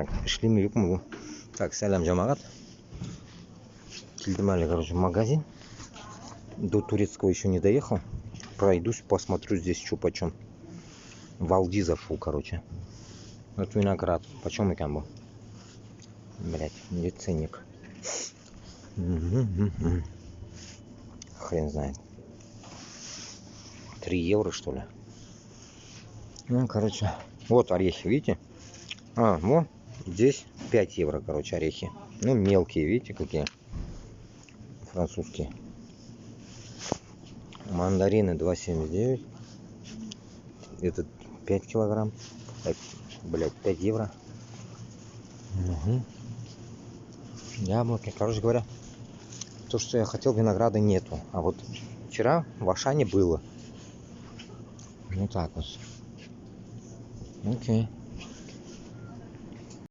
Так, пришли мы к. Так, салям, джамагат. Кильдемали, короче, в магазин. До турецкого еще не доехал. Пройдусь, посмотрю здесь что почем. В Алди зашел, короче. Вот виноград. Почем и камбо? Блять, где ценник? Хрен знает. 3 евро, что ли? Ну, короче. Вот орехи, видите? Вот. Здесь 5 евро, короче, орехи. Ну, мелкие, видите, какие? Французские. Мандарины 2,79. Это 5 килограмм. Блять, 5 евро. Яблоки. Короче говоря, то, что я хотел, винограда нету. А вот вчера в Ашане было. Вот так вот. Окей.